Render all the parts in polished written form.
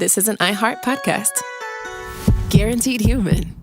this is an iHeart podcast. Guaranteed human.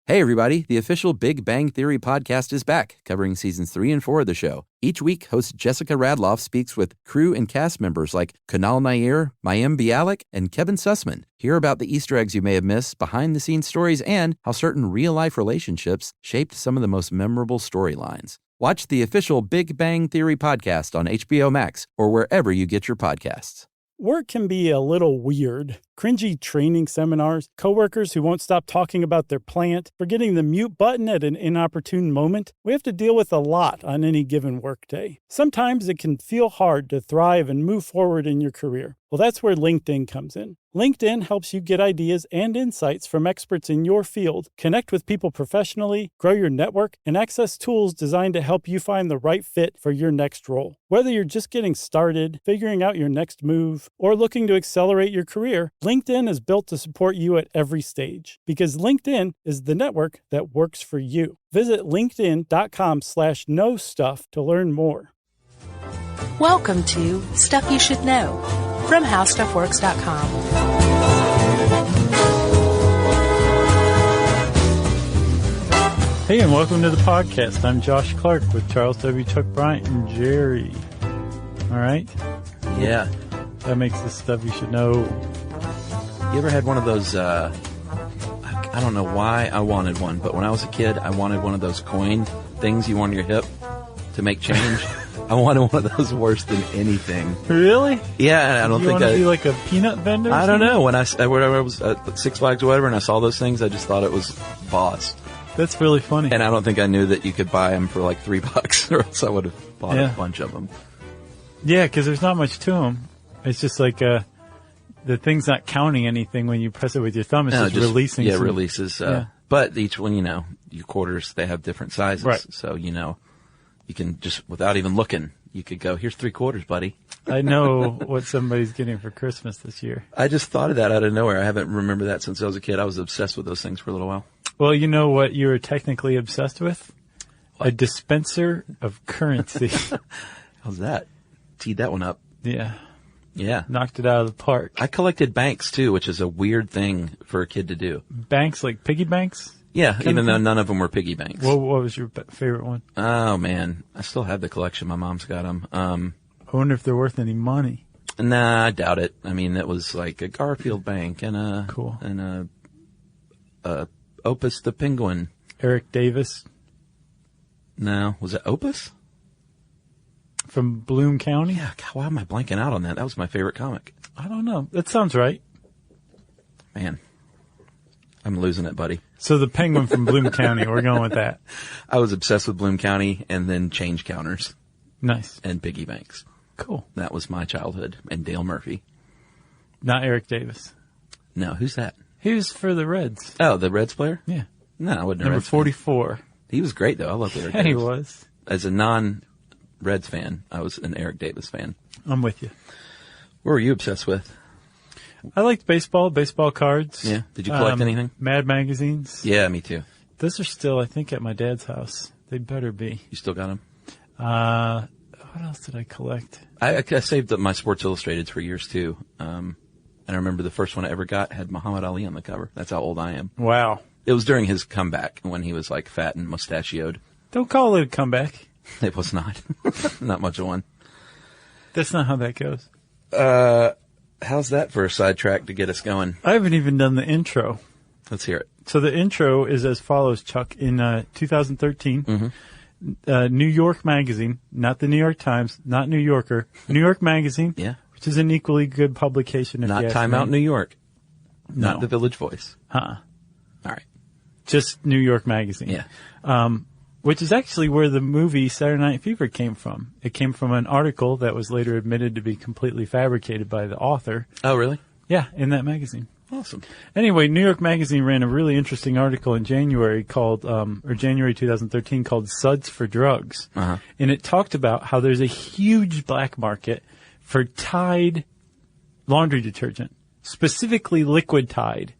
Hey, everybody. The official Big Bang Theory podcast is back, covering seasons 3 and 4 of the show. Each week, host Jessica Radloff speaks with crew and cast members like Kunal Nair, Mayim Bialik, and Kevin Sussman. Hear about the Easter eggs you may have missed, behind-the-scenes stories, and how certain real-life relationships shaped some of the most memorable storylines. Watch the official Big Bang Theory podcast on HBO Max or wherever you get your podcasts. Work can be a little weird. Cringy training seminars, coworkers who won't stop talking about their plant, forgetting the mute button at an inopportune moment. We have to deal with a lot on any given workday. Sometimes it can feel hard to thrive and move forward in your career. Well, that's where LinkedIn comes in. LinkedIn helps you get ideas and insights from experts in your field, connect with people professionally, grow your network, and access tools designed to help you find the right fit for your next role. Whether you're just getting started, figuring out your next move, or looking to accelerate your career, LinkedIn is built to support you at every stage because LinkedIn is the network that works for you. Visit linkedin.com/knowstuff to learn more. Welcome to Stuff You Should Know from HowStuffWorks.com. Hey, and welcome to the podcast. I'm Josh Clark with Charles W. Chuck Bryant and Jerry. All right? Yeah. That makes this Stuff You Should Know. You ever had one of those, I don't know why I wanted one, but when I was a kid, I wanted one of those coin things you wear on your hip to make change. I wanted one of those worse than anything. Really? Yeah, I don't you think want to be like a peanut vendor? I don't know. When I was at Six Flags or whatever, and I saw those things, I just thought it was boss. That's really funny. And I don't think I knew that you could buy them for like $3, or else I would have bought a bunch of them. Yeah, because there's not much to them. It's just like the thing's not counting anything when you press it with your thumb. It's just releasing. Yeah, releases. But each one, your quarters, they have different sizes. Right. So, you can just, without even looking, you could go, here's 3/4, buddy. I know what somebody's getting for Christmas this year. I just thought of that out of nowhere. I haven't remembered that since I was a kid. I was obsessed with those things for a little while. Well, you know what you were technically obsessed with? What? A dispenser of currency. How's that? Teed that one up. Yeah. Yeah. Knocked it out of the park. I collected banks, too, which is a weird thing for a kid to do. Banks, like piggy banks? Yeah, even though none of them were piggy banks. What was your favorite one? Oh, man. I still have the collection. My mom's got them. I wonder if they're worth any money. Nah, I doubt it. I mean, it was like a Garfield bank and a Opus the Penguin. Eric Davis. No, was it Opus? From Bloom County? Yeah, God, why am I blanking out on that? That was my favorite comic. I don't know. That sounds right. Man, I'm losing it, buddy. So the Penguin from Bloom County, we're going with that. I was obsessed with Bloom County and then change counters. Nice. And piggy banks. Cool. That was my childhood. And Dale Murphy. Not Eric Davis. No, who's that? He was for the Reds. Oh, the Reds player? Yeah. No, I wouldn't. Number 44. He was great, though. I loved Eric Davis. He was. As a non-Reds fan, I was an Eric Davis fan. I'm with you. What were you obsessed with? I liked baseball cards. Yeah. Did you collect anything? Mad magazines. Yeah, me too. Those are still, I think, at my dad's house. They better be. You still got them? What else did I collect? I saved up my Sports Illustrateds for years, too. And I remember the first one I ever got had Muhammad Ali on the cover. That's how old I am. Wow. It was during his comeback when he was like fat and mustachioed. Don't call it a comeback. It was not. Not much of one. That's not how that goes. How's that for a sidetrack to get us going? I haven't even done the intro. Let's hear it. So the intro is as follows, Chuck. In 2013, New York Magazine, not the New York Times, not New Yorker, New York Magazine, yeah, which is an equally good publication. Not Time Out New York. No. Not the Village Voice. All right. Just New York Magazine. Yeah. Which is actually where the movie Saturday Night Fever came from. It came from an article that was later admitted to be completely fabricated by the author. Oh, really? Yeah, in that magazine. Awesome. Anyway, New York Magazine ran a really interesting article in January January 2013 called Suds for Drugs. Uh-huh. And it talked about how there's a huge black market for Tide laundry detergent, specifically liquid Tide.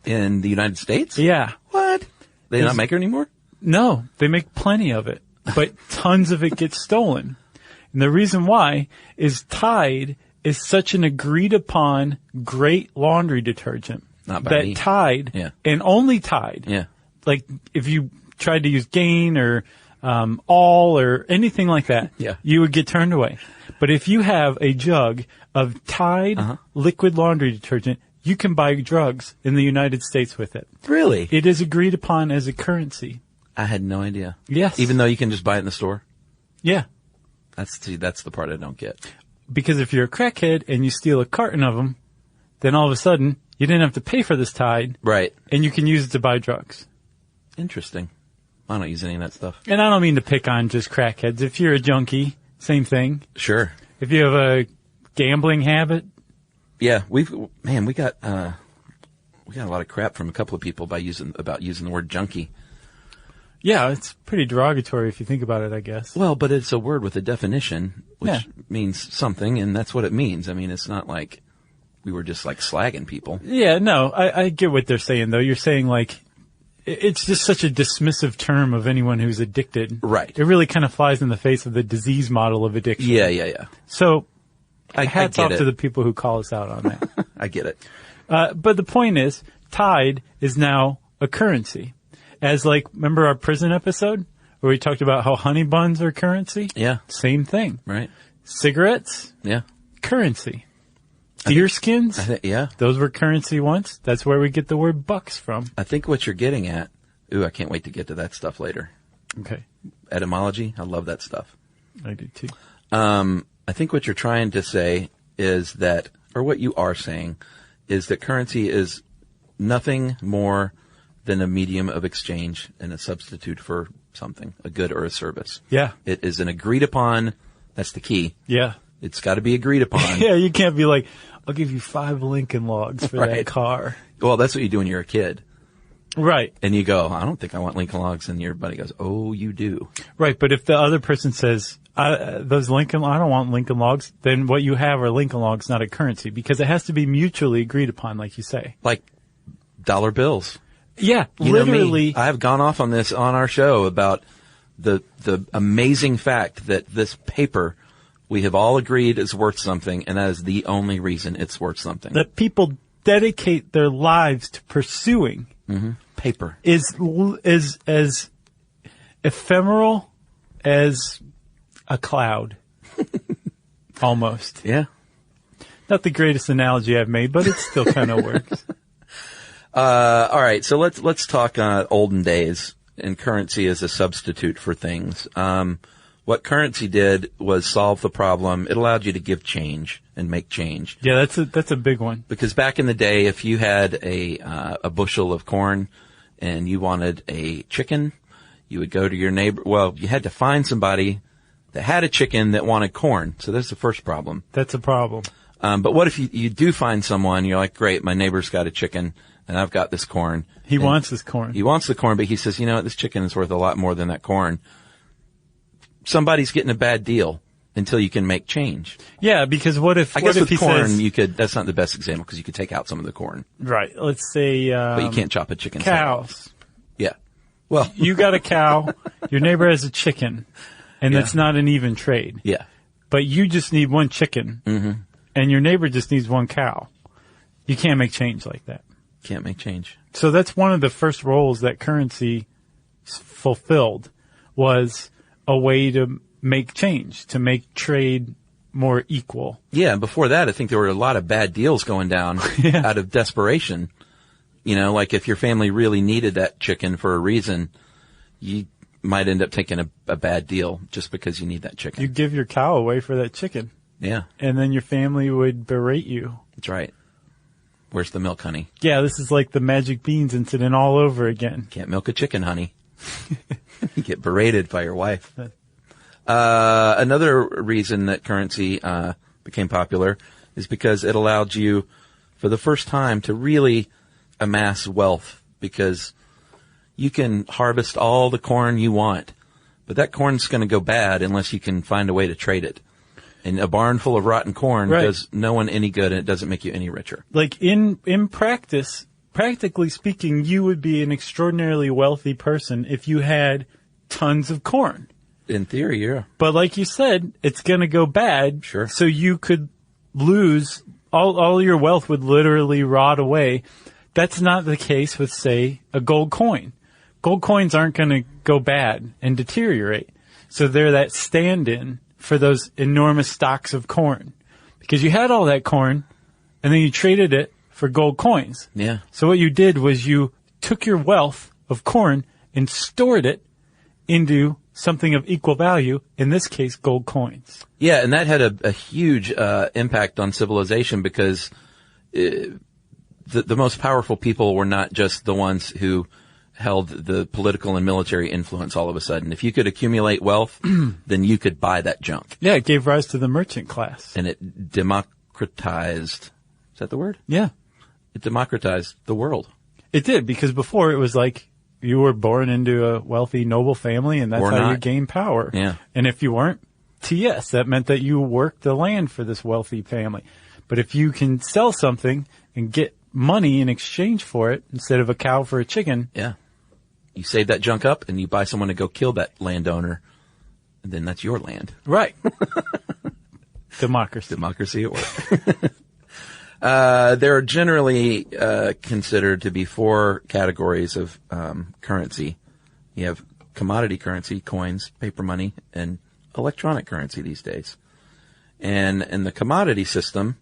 In the United States? Yeah. What? They not make it anymore? No, they make plenty of it, but tons of it gets stolen. And the reason why is Tide is such an agreed upon great laundry detergent Not by that me. Tide, and only Tide, like if you tried to use Gain or All or anything like that, you would get turned away. But if you have a jug of Tide liquid laundry detergent, you can buy drugs in the United States with it. Really? It is agreed upon as a currency. I had no idea. Yes. Even though you can just buy it in the store? Yeah. That's the part I don't get. Because if you're a crackhead and you steal a carton of them, then all of a sudden you didn't have to pay for this Tide. Right. And you can use it to buy drugs. Interesting. I don't use any of that stuff. And I don't mean to pick on just crackheads. If you're a junkie, same thing. Sure. If you have a gambling habit. Yeah, we got a lot of crap from a couple of people about using the word junkie. Yeah, it's pretty derogatory if you think about it, I guess. Well, but it's a word with a definition, which means something, and that's what it means. I mean, it's not like we were just like slagging people. Yeah, no, I get what they're saying, though. You're saying, like, it's just such a dismissive term of anyone who's addicted. Right. It really kind of flies in the face of the disease model of addiction. Yeah. So, I hats get off it. to the people who call us out on that. I get it. But the point is, Tide is now a currency. As like, remember our prison episode where we talked about how honey buns are currency? Yeah. Same thing. Right. Cigarettes? Yeah. Currency. Deer skins? Yeah. Those were currency once. That's where we get the word bucks from. I think what you're getting at, I can't wait to get to that stuff later. Okay. Etymology, I love that stuff. I do too. I think what you're trying to say is that, or what you are saying, is that currency is nothing more than a medium of exchange and a substitute for something, a good or a service. Yeah. It is an agreed upon, that's the key. Yeah. It's got to be agreed upon. Yeah, you can't be like, I'll give you 5 Lincoln Logs for that Right. car. Well, that's what you do when you're a kid. Right. And you go, I don't think I want Lincoln Logs. And your buddy goes, oh, you do. Right, but if the other person says, I don't want Lincoln Logs, then what you have are Lincoln Logs, not a currency, because it has to be mutually agreed upon, like you say. Like dollar bills. Yeah, You know literally. me. I've gone off on this on our show about the amazing fact that this paper we have all agreed is worth something, and that is the only reason it's worth something. That people dedicate their lives to pursuing Paper. is as ephemeral as a cloud. Almost. Yeah. Not the greatest analogy I've made, but it still kind of works. All right. So let's talk olden days and currency as a substitute for things. What currency did was solve the problem. It allowed you to give change and make change. Yeah, that's a big one. Because back in the day, if you had a bushel of corn and you wanted a chicken, you would go to your neighbor. Well, you had to find somebody that had a chicken that wanted corn. So that's the first problem. That's a problem. But what if you do find someone, you're like, great, my neighbor's got a chicken and I've got this corn. He wants this corn. He wants the corn, but he says, you know what, this chicken is worth a lot more than that corn. Somebody's getting a bad deal until you can make change. Yeah, because what if with he corn, says, that's not the best example because you could take out some of the corn. right, let's say, But you can't chop a chicken's head off. cows. Yeah. Well, You got a cow, your neighbor has a chicken, and that's not an even trade. yeah. But you just need one chicken, and your neighbor just needs one cow. You can't make change like that. Can't make change. So that's one of the first roles that currency fulfilled, was a way to make change, to make trade more equal. Yeah, and before that, I think there were a lot of bad deals going down out of desperation. You know, like if your family really needed that chicken for a reason, you might end up taking a bad deal just because you need that chicken. You give your cow away for that chicken, Yeah, and then your family would berate you. that's right. Where's the milk, honey? Yeah, this is like the magic beans incident all over again. Can't milk a chicken, honey. You get berated by your wife. Another reason that currency became popular is because it allowed you, for the first time, to really amass wealth, because you can harvest all the corn you want, but that corn's going to go bad unless you can find a way to trade it. And a barn full of rotten corn does no one any good, and it doesn't make you any richer. Like in practice, practically speaking, you would be an extraordinarily wealthy person if you had tons of corn. In theory, yeah. But like you said, it's going to go bad. Sure. So you could lose, all your wealth would literally rot away. That's not the case with, say, a gold coin. Gold coins aren't going to go bad and deteriorate. So they're that stand-in for those enormous stocks of corn. Because you had all that corn, and then you traded it for gold coins. Yeah. So what you did was you took your wealth of corn and stored it into something of equal value, in this case, gold coins. Yeah, and that had a huge impact on civilization because the most powerful people were not just the ones who held the political and military influence all of a sudden. If you could accumulate wealth, then you could buy that junk. Yeah, it gave rise to the merchant class. And it democratized, is that the word? Yeah. It democratized the world. It did, because before it was like you were born into a wealthy, noble family, and that's how you gain power. Yeah. And if you weren't, TS, that meant that you worked the land for this wealthy family. But if you can sell something and get money in exchange for it, instead of a cow for a chicken. Yeah. You save that junk up and you buy someone to go kill that landowner, and then that's your land. Right. Democracy. Democracy at work. There are generally considered to be 4 categories of currency. You have commodity currency, coins, paper money, and electronic currency these days. And in the commodity system,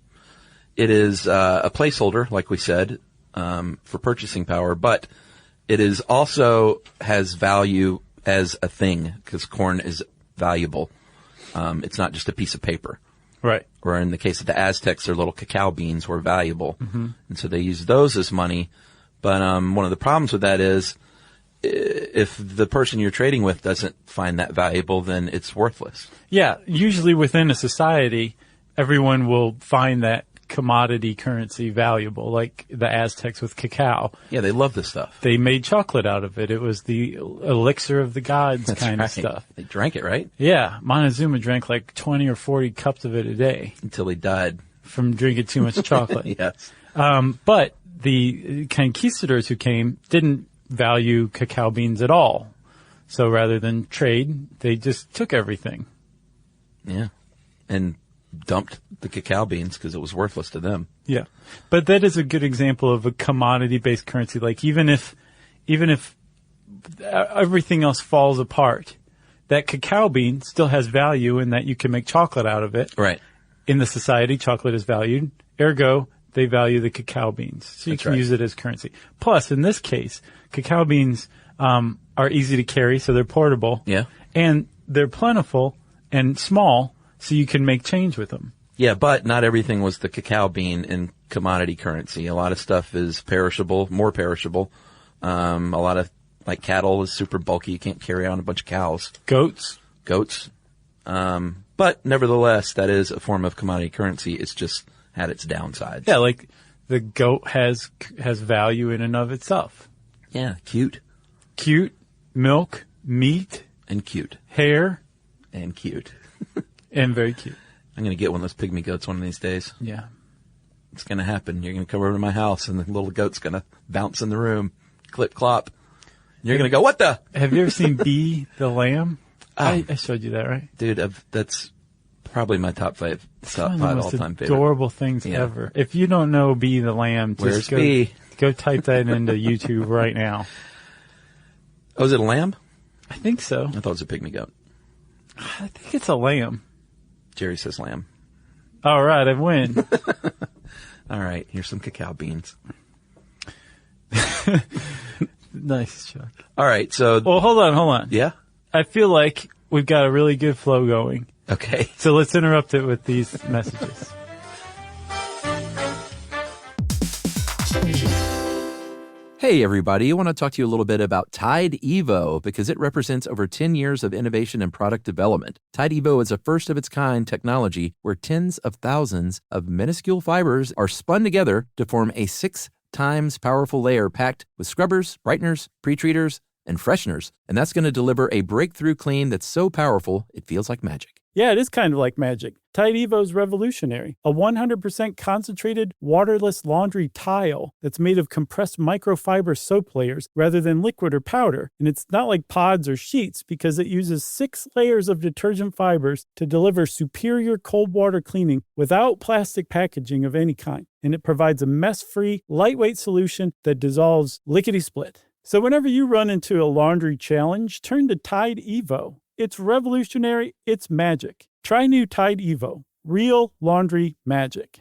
it is a placeholder, like we said, for purchasing power, but it is also has value as a thing because corn is valuable. It's not just a piece of paper. Right. Or in the case of the Aztecs, their little cacao beans were valuable. Mm-hmm. And so they use those as money. But one of the problems with that is if the person you're trading with doesn't find that valuable, then it's worthless. Yeah. Usually within a society, everyone will find that commodity currency valuable, like the Aztecs with cacao. Yeah, they love this stuff. They made chocolate out of it. It was the elixir of the gods. That's kind of stuff. They drank it, right? Yeah. Montezuma drank like 20 or 40 cups of it a day. Until he died. From drinking too much chocolate. Yes. But the conquistadors who came didn't value cacao beans at all. So rather than trade, they just took everything. Yeah. And dumped the cacao beans because it was worthless to them. Yeah. But that is a good example of a commodity-based currency. Like even if everything else falls apart, that cacao bean still has value in that you can make chocolate out of it. Right. In the society, chocolate is valued. Ergo, they value the cacao beans. So you can use it as currency. Plus, in this case, cacao beans are easy to carry, so they're portable. Yeah. And they're plentiful and small, so you can make change with them. Yeah, but not everything was the cacao bean in commodity currency. A lot of stuff is perishable, more perishable. A lot of, like cattle is super bulky. You can't carry on a bunch of cows. Goats. But nevertheless, that is a form of commodity currency. It's just had its downsides. Yeah, like the goat has value in and of itself. Yeah, cute. Cute, milk, meat. And cute. Hair. And cute. And very cute. I'm going to get one of those pygmy goats one of these days. Yeah. It's going to happen. You're going to come over to my house and the little goat's going to bounce in the room. Clip, clop. You're going to go, what the? Have you ever seen Bee the lamb? I showed you that, right? Dude, that's probably my top 5 all-time favorite. Adorable things ever. If you don't know Bee the lamb, just go type that into YouTube right now. Oh, is it a lamb? I think so. I thought it was a pygmy goat. I think it's a lamb. Jerry says lamb. All right, I win. All right, here's some cacao beans. Nice, Chuck. All right, so... Well, hold on. Yeah? I feel like we've got a really good flow going. Okay. So let's interrupt it with these messages. Hey, everybody. I want to talk to you a little bit about Tide Evo because it represents over 10 years of innovation and product development. Tide Evo is a first-of-its-kind technology where tens of thousands of minuscule fibers are spun together to form a 6 times powerful layer packed with scrubbers, brighteners, pre-treaters, and fresheners. And that's going to deliver a breakthrough clean that's so powerful, it feels like magic. Yeah, it is kind of like magic. Tide Evo is revolutionary. A 100% concentrated, waterless laundry tile that's made of compressed microfiber soap layers rather than liquid or powder. And it's not like pods or sheets because it uses 6 layers of detergent fibers to deliver superior cold water cleaning without plastic packaging of any kind. And it provides a mess-free, lightweight solution that dissolves lickety-split. So whenever you run into a laundry challenge, turn to Tide Evo. It's revolutionary. It's magic. Try new Tide Evo. Real laundry magic.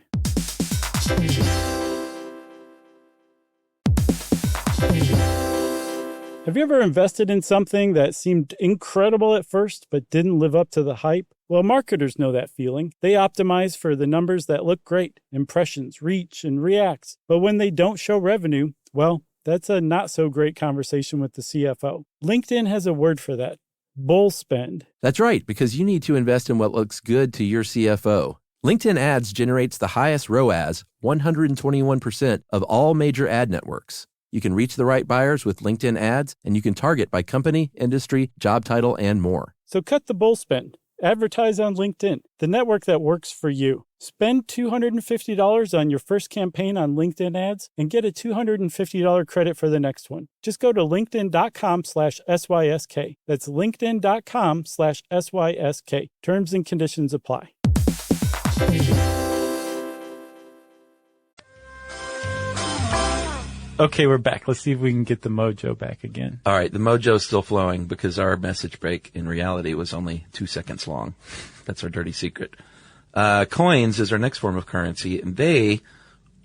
Have you ever invested in something that seemed incredible at first but didn't live up to the hype? Well, marketers know that feeling. They optimize for the numbers that look great, impressions, reach, and reacts. But when they don't show revenue, well, that's a not so great conversation with the CFO. LinkedIn has a word for that. Bull spend. That's right, because you need to invest in what looks good to your CFO. LinkedIn Ads generates the highest ROAS, 121% of all major ad networks. You can reach the right buyers with LinkedIn Ads, and you can target by company, industry, job title, and more. So cut the bull spend. Advertise on LinkedIn, the network that works for you. Spend $250 on your first campaign on LinkedIn Ads and get a $250 credit for the next one. Just go to linkedin.com/SYSK. That's linkedin.com/SYSK. Terms and conditions apply. Okay, we're back. Let's see if we can get the mojo back again. All right, the mojo's still flowing because our message break in reality was only 2 seconds long. That's our dirty secret. Coins is our next form of currency, and they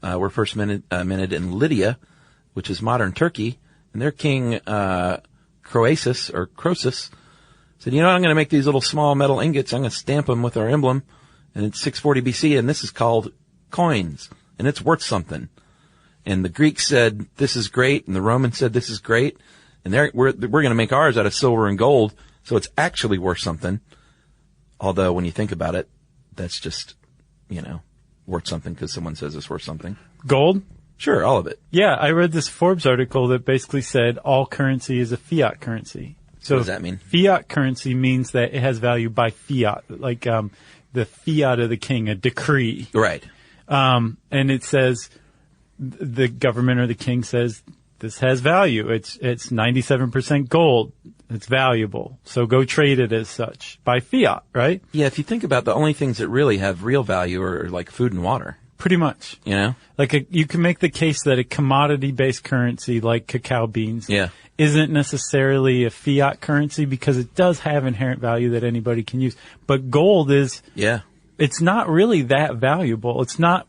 were first minted in Lydia, which is modern Turkey, and their king, Croesus, said, you know, I'm going to make these little small metal ingots. I'm going to stamp them with our emblem, and it's 640 BC, and this is called coins, and it's worth something. And the Greeks said, this is great, and the Romans said, this is great, and we're going to make ours out of silver and gold, so it's actually worth something. Although, when you think about it, that's just, worth something because someone says it's worth something. Gold? Sure, all of it. Yeah, I read this Forbes article that basically said all currency is a fiat currency. So what does that mean? Fiat currency means that it has value by fiat, like the fiat of the king, a decree. Right. And it says, the government or the king says, this has value. It's 97% gold. It's valuable. So go trade it as such by fiat, right? Yeah, if you think about the only things that really have real value are like food and water. Pretty much. Like you can make the case that a commodity-based currency like cacao beans isn't necessarily a fiat currency because it does have inherent value that anybody can use. But gold is, it's not really that valuable. It's not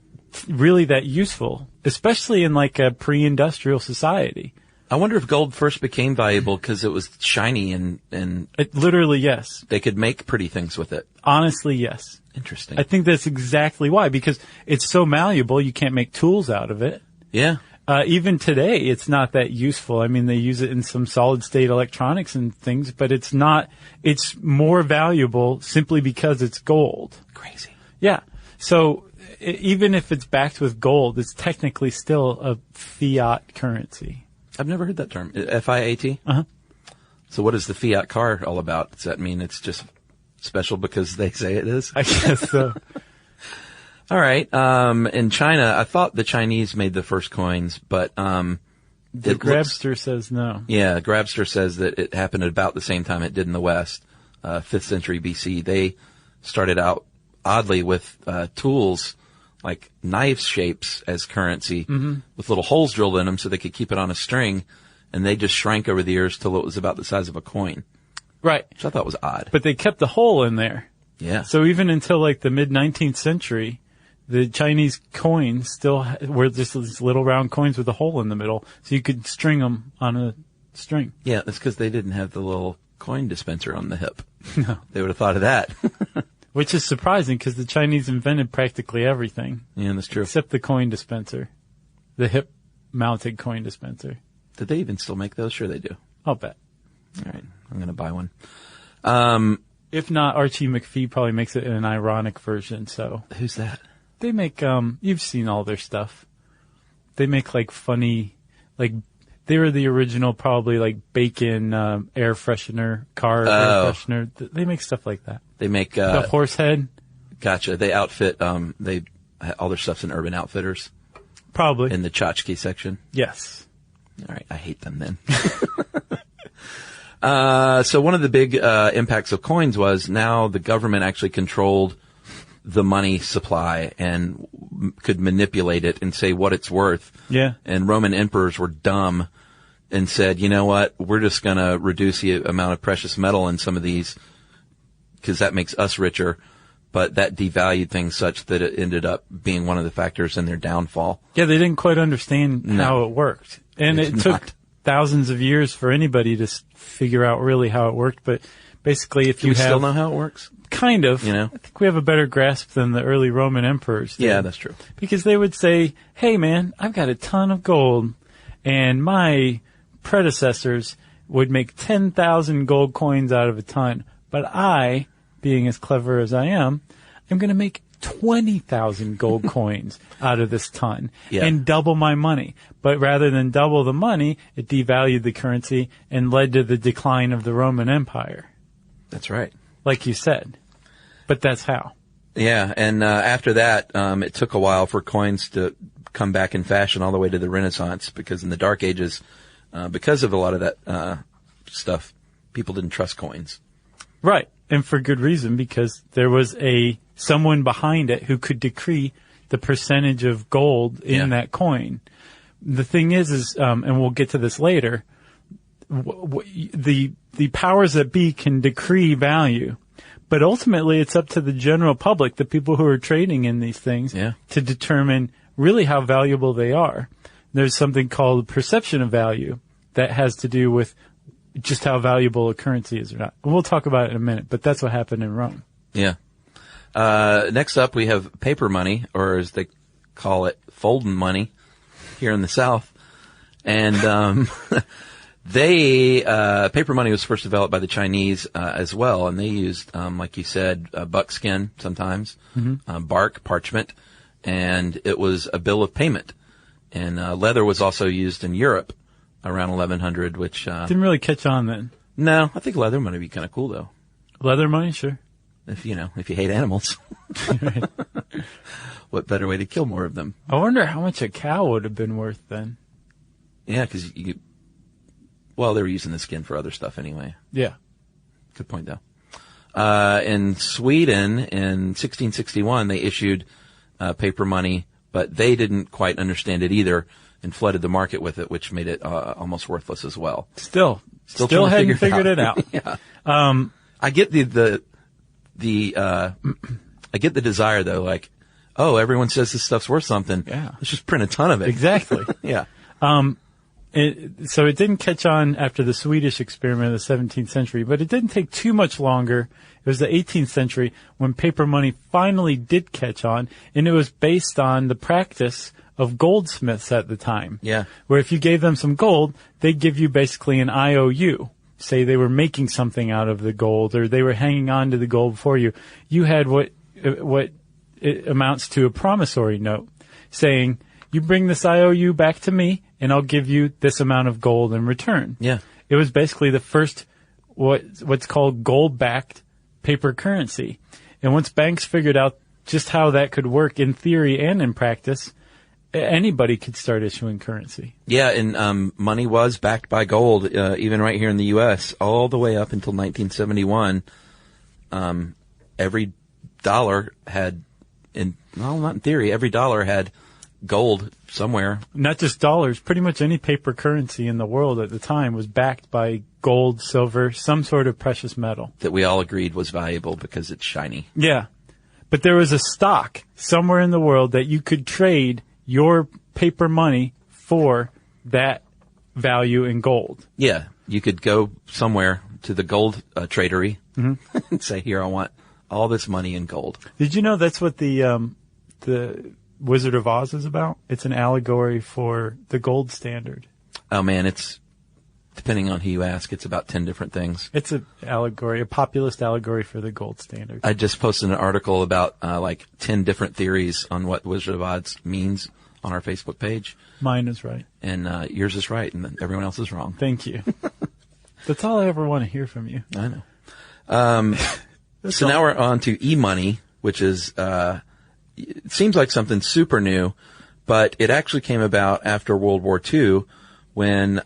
really that useful, especially in like a pre-industrial society. I wonder if gold first became valuable because it was shiny and it literally, yes. They could make pretty things with it. Honestly, yes. Interesting. I think that's exactly why, because it's so malleable, you can't make tools out of it. Yeah. Even today, it's not that useful. I mean, they use it in some solid state electronics and things, but it's more valuable simply because it's gold. Crazy. Yeah. So even if it's backed with gold, it's technically still a fiat currency. I've never heard that term. Fiat? Uh-huh. So what is the fiat car all about? Does that mean it's just special because they say it is? I guess so. All right. In China, I thought the Chinese made the first coins, but the Grabster says no. Yeah, Grabster says that it happened at about the same time it did in the West, 5th century BC. They started out oddly with tools like knife shapes as currency with little holes drilled in them so they could keep it on a string, and they just shrank over the years till it was about the size of a coin. Right. Which I thought was odd. But they kept the hole in there. Yeah. So even until like the mid-19th century, the Chinese coins still were just these little round coins with a hole in the middle, so you could string them on a string. Yeah, that's because they didn't have the little coin dispenser on the hip. No. They would have thought of that. Which is surprising because the Chinese invented practically everything. Yeah, that's true. Except the coin dispenser. The hip-mounted coin dispenser. Did they even still make those? Sure they do. I'll bet. All right. I'm going to buy one. If not, Archie McPhee probably makes it in an ironic version, so. Who's that? They make, you've seen all their stuff. They make like funny, like They were the original, probably like bacon air freshener, car air freshener. They make stuff like that. They make the horse head. Gotcha. They outfit. They all their stuff's in Urban Outfitters. Probably in the tchotchke section. Yes. All right. I hate them then. So one of the big impacts of coins was now the government actually controlled the money supply and could manipulate it and say what it's worth. Yeah. And Roman emperors were dumb and said, you know what, we're just going to reduce the amount of precious metal in some of these because that makes us richer. But that devalued things such that it ended up being one of the factors in their downfall. Yeah, they didn't quite understand how it worked. And it took thousands of years for anybody to figure out really how it worked. But basically, if Do we still know how it works? Kind of. You know? I think we have a better grasp than the early Roman emperors did. Yeah, that's true. Because they would say, hey, man, I've got a ton of gold, and my predecessors would make 10,000 gold coins out of a ton. But I, being as clever as I am going to make 20,000 gold coins out of this ton and double my money. But rather than double the money, it devalued the currency and led to the decline of the Roman Empire. That's right. Like you said. But that's how. Yeah, and after that, it took a while for coins to come back in fashion all the way to the Renaissance, because in the Dark Ages, because of a lot of that stuff, people didn't trust coins. Right, and for good reason, because there was someone behind it who could decree the percentage of gold in that coin. The thing is, and we'll get to this later, the powers that be can decree value. But ultimately, it's up to the general public, the people who are trading in these things, to determine really how valuable they are. There's something called perception of value that has to do with just how valuable a currency is or not. And we'll talk about it in a minute, but that's what happened in Rome. Yeah. Next up, we have paper money, or as they call it, folding money, here in the South. And paper money was first developed by the Chinese as well, and they used, like you said, buckskin sometimes, bark, parchment, and it was a bill of payment. And leather was also used in Europe around 1100, which didn't really catch on then. No, I think leather money would be kind of cool though. Leather money, sure. If you hate animals. Right. What better way to kill more of them? I wonder how much a cow would have been worth then. Yeah, because they were using the skin for other stuff anyway. Yeah. Good point, though. In Sweden, in 1661, they issued paper money, but they didn't quite understand it either and flooded the market with it, which made it almost worthless as well. Still hadn't figured it out. Yeah. I get I get the desire though, like, oh, everyone says this stuff's worth something. Yeah. Let's just print a ton of it. Exactly. Yeah. So it didn't catch on after the Swedish experiment of the 17th century, but it didn't take too much longer. It was the 18th century when paper money finally did catch on, and it was based on the practice of goldsmiths at the time. Yeah. Where if you gave them some gold, they'd give you basically an IOU. Say they were making something out of the gold, or they were hanging on to the gold for you. You had what it amounts to a promissory note saying, you bring this IOU back to me, and I'll give you this amount of gold in return. Yeah. It was basically the first what's called gold-backed paper currency. And once banks figured out just how that could work in theory and in practice, anybody could start issuing currency. Yeah, and money was backed by gold, even right here in the U.S., all the way up until 1971. Every dollar had, not in theory, every dollar had gold somewhere. Not just dollars. Pretty much any paper currency in the world at the time was backed by gold, silver, some sort of precious metal. That we all agreed was valuable because it's shiny. Yeah. But there was a stock somewhere in the world that you could trade your paper money for that value in gold. Yeah. You could go somewhere to the gold tradery and say, here, I want all this money in gold. Did you know that's what the Wizard of Oz is about? It's an allegory for the gold standard. Oh, man, it's, depending on who you ask, it's about 10 different things. It's an allegory, a populist allegory for the gold standard. I just posted an article about 10 different theories on what Wizard of Oz means on our Facebook page. Mine is right. And yours is right, and then everyone else is wrong. Thank you. That's all I ever want to hear from you. I know. So now we're on to e-money, which is, it seems like something super new, but it actually came about after World War II when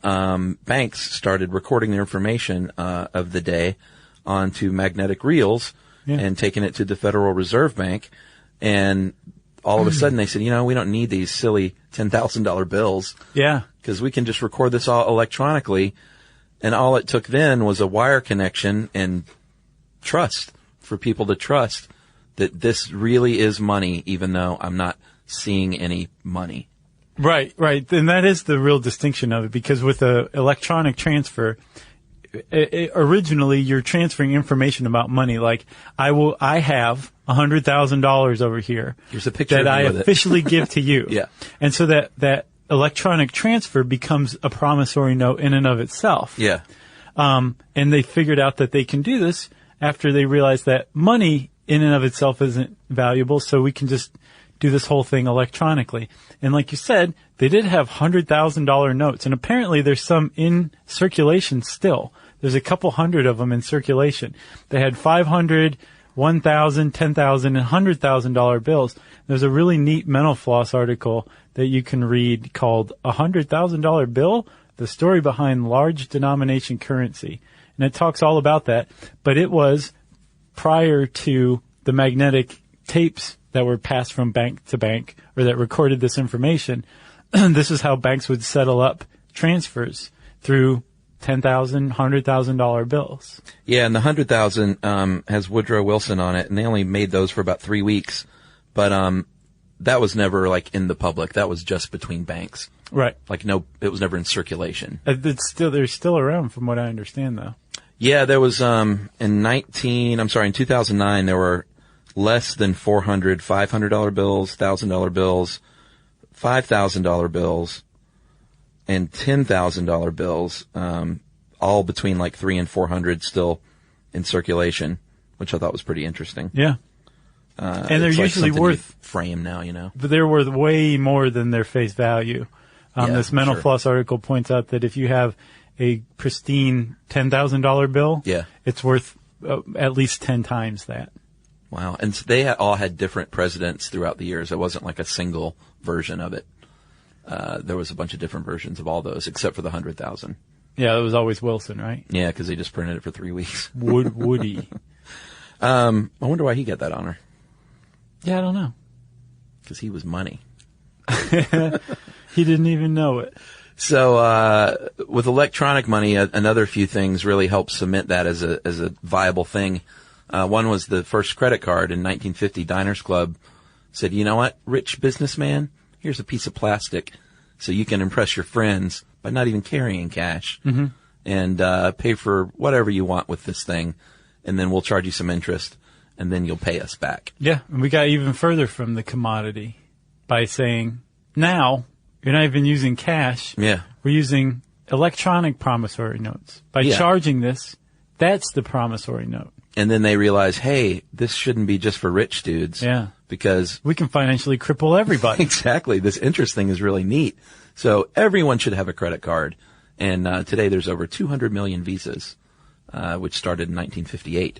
banks started recording their information of the day onto magnetic reels and taking it to the Federal Reserve Bank. And all of a sudden they said, we don't need these silly $10,000 bills. Yeah. Because we can just record this all electronically. And all it took then was a wire connection and trust for people to trust that this really is money, even though I'm not seeing any money. Right. And that is the real distinction of it, because with a electronic transfer, originally you're transferring information about money. Like I have $100,000 over here. Here's a picture that of I you with officially give to you. Yeah. And so that electronic transfer becomes a promissory note in and of itself. Yeah. And they figured out that they can do this after they realized that money in and of itself isn't valuable, so we can just do this whole thing electronically. And like you said, they did have $100,000 notes, and apparently there's some in circulation still. There's a couple hundred of them in circulation. They had 500, 1,000, 10,000, and $100,000 bills. There's a really neat Mental Floss article that you can read called $100,000 Bill, the story behind large denomination currency. And it talks all about that, but it was prior to the magnetic tapes that were passed from bank to bank, or that recorded this information. This is how banks would settle up transfers through $10,000, $100,000 bills. Yeah, and the 100,000 has Woodrow Wilson on it, and they only made those for about 3 weeks. But that was never like in the public. That was just between banks. Right. Like it was never in circulation. They're still around from what I understand, though. Yeah, there was in 2009 there were less than 400 $500 bills, $1,000 bills, $5,000 bills, and $10,000 bills, all between like 300 and 400 still in circulation, which I thought was pretty interesting. Yeah. And they're usually worth frame now, but they're worth way more than their face value. This Mental Floss article points out that if you have a pristine $10,000 bill, it's worth at least 10 times that. Wow. And so they all had different presidents throughout the years. It wasn't like a single version of it. There was a bunch of different versions of all those, except for the 100,000. Yeah, it was always Wilson, right? Yeah, because they just printed it for 3 weeks. Woody. I wonder why he got that honor. Yeah, I don't know. Because he was money. He didn't even know it. So, with electronic money, another few things really helped cement that as a viable thing. One was the first credit card in 1950. Diners Club said, you know what, rich businessman, here's a piece of plastic so you can impress your friends by not even carrying cash and pay for whatever you want with this thing, and then we'll charge you some interest, and then you'll pay us back. Yeah, and we got even further from the commodity by saying, now you're not even using cash. Yeah. We're using electronic promissory notes. By charging this, that's the promissory note. And then they realize, hey, this shouldn't be just for rich dudes. Yeah. Because we can financially cripple everybody. Exactly. This interest thing is really neat. So everyone should have a credit card. And today there's over 200 million visas, which started in 1958.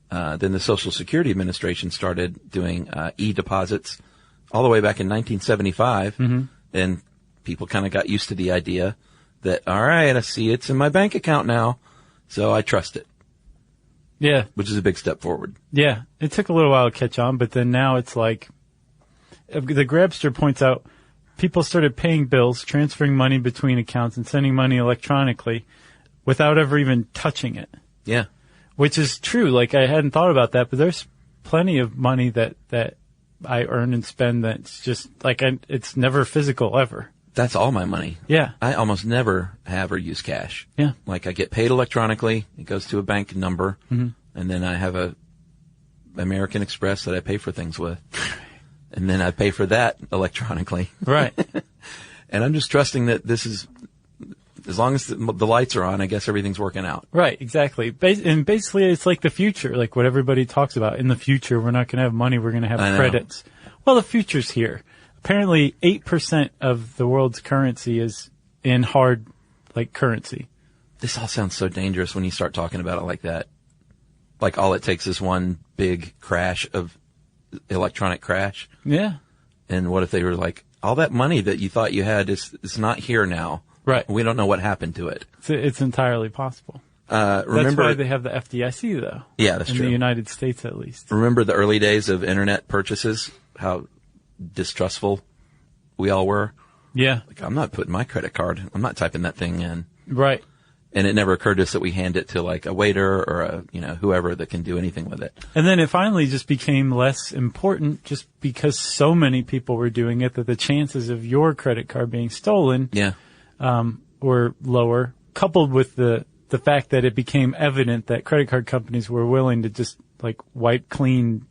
Then the Social Security Administration started doing e-deposits all the way back in 1975. And people kind of got used to the idea that, all right, I see it's in my bank account now, so I trust it. Yeah. Which is a big step forward. Yeah. It took a little while to catch on, but then now it's like, the Grabster points out, people started paying bills, transferring money between accounts, and sending money electronically without ever even touching it. Yeah. Which is true. Like, I hadn't thought about that, but there's plenty of money that I earn and spend that's just, like, it's never physical ever. That's all my money. Yeah. I almost never have or use cash. Yeah. Like, I get paid electronically. It goes to a bank number. And then I have a American Express that I pay for things with. And then I pay for that electronically. Right. And I'm just trusting that this is, as long as the lights are on, I guess everything's working out. Right, exactly. And basically, it's like the future, like what everybody talks about. In the future, we're not going to have money, we're going to have credits. Well, the future's here. apparently 8% of the world's currency is in hard, like, currency. This all sounds so dangerous when you start talking about it like that. Like all it takes is one big crash of electronic crash. Yeah. And what if they were like, all that money that you thought you had is not here now. Right. We don't know what happened to it. It's entirely possible. Remember, that's why they have the FDIC, though. Yeah, that's true. In the United States, at least. Remember the early days of internet purchases? How distrustful we all were? Yeah. Like, I'm not putting my credit card. I'm not typing that thing in. Right. And it never occurred to us that we hand it to like a waiter or whoever that can do anything with it. And then it finally just became less important just because so many people were doing it that the chances of your credit card being stolen were lower, coupled with the fact that it became evident that credit card companies were willing to just like wipe clean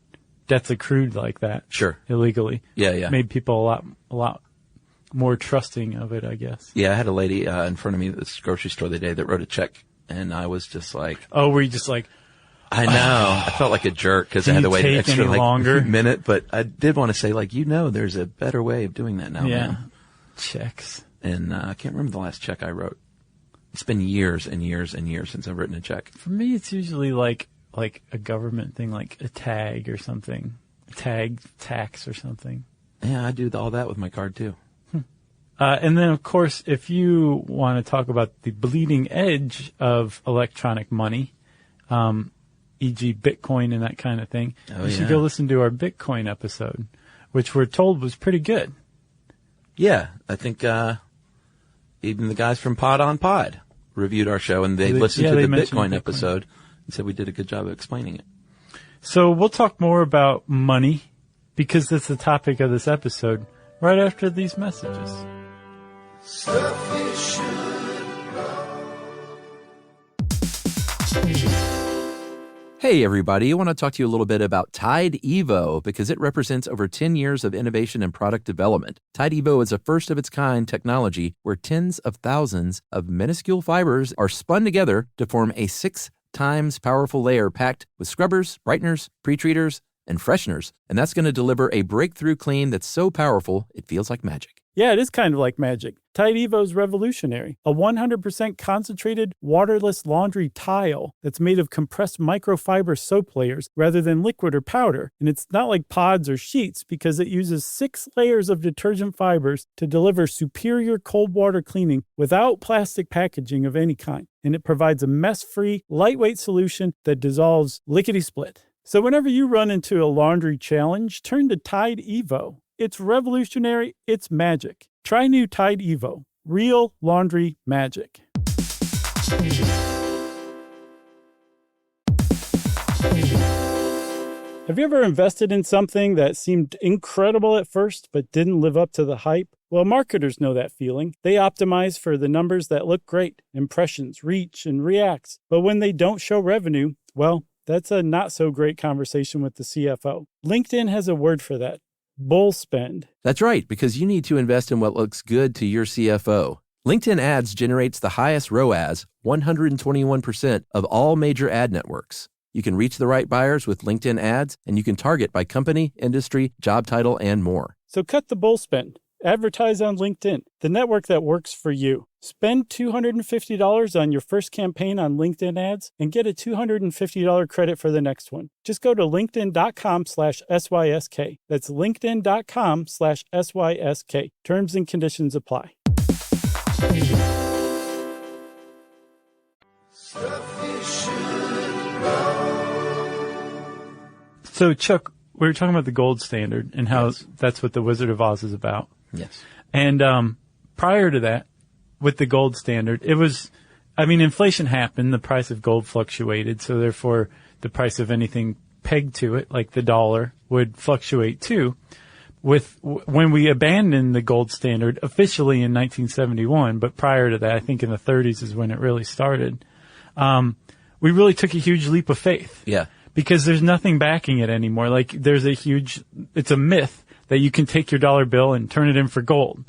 debts accrued like that. Sure. Illegally. Yeah. Made people a lot more trusting of it, I guess. Yeah, I had a lady in front of me at this grocery store the other day that wrote a check, and I was just like... Oh, were you just like... I know. I felt like a jerk because I had to wait an extra minute, but I did want to say, there's a better way of doing that now. Yeah. Man. Checks. And I can't remember the last check I wrote. It's been years and years and years since I've written a check. For me, it's usually like a government thing, like a tag or something. A tag tax or something. Yeah, I do all that with my card, too. And then, of course, if you want to talk about the bleeding edge of electronic money, e.g. Bitcoin and that kind of thing, you should go listen to our Bitcoin episode, which we're told was pretty good. Yeah, I think even the guys from Pod on Pod reviewed our show, and they listened to the Bitcoin episode and said we did a good job of explaining it. So we'll talk more about money, because that's the topic of this episode, right after these messages. Stuff you should know. Hey, everybody. I want to talk to you a little bit about Tide Evo because it represents over 10 years of innovation and product development. Tide Evo is a first-of-its-kind technology where tens of thousands of minuscule fibers are spun together to form a 6 times powerful layer packed with scrubbers, brighteners, pre-treaters, and fresheners. And that's going to deliver a breakthrough clean that's so powerful it feels like magic. Yeah, it is kind of like magic. Tide Evo is revolutionary. A 100% concentrated, waterless laundry tile that's made of compressed microfiber soap layers rather than liquid or powder. And it's not like pods or sheets because it uses 6 layers of detergent fibers to deliver superior cold water cleaning without plastic packaging of any kind. And it provides a mess-free, lightweight solution that dissolves lickety-split. So whenever you run into a laundry challenge, turn to Tide Evo. It's revolutionary. It's magic. Try new Tide Evo. Real laundry magic. Have you ever invested in something that seemed incredible at first but didn't live up to the hype? Well, marketers know that feeling. They optimize for the numbers that look great, impressions, reach, and reacts. But when they don't show revenue, well, that's a not so great conversation with the CFO. LinkedIn has a word for that. Bull spend. That's right, because you need to invest in what looks good to your CFO. LinkedIn Ads generates the highest ROAS, 121% of all major ad networks. You can reach the right buyers with LinkedIn Ads, and you can target by company, industry, job title, and more. So cut the bull spend. Advertise on LinkedIn, the network that works for you. Spend $250 on your first campaign on LinkedIn Ads and get a $250 credit for the next one. Just go to linkedin.com/SYSK. That's linkedin.com/SYSK. Terms and conditions apply. So, Chuck, we were talking about the gold standard and how that's what the Wizard of Oz is about. Yes. And prior to that, with the gold standard, inflation happened, the price of gold fluctuated, so therefore the price of anything pegged to it, like the dollar, would fluctuate too. When we abandoned the gold standard officially in 1971, but prior to that, I think in the 30s is when it really started, we really took a huge leap of faith. Yeah. Because there's nothing backing it anymore. Like, it's a myth that you can take your dollar bill and turn it in for gold.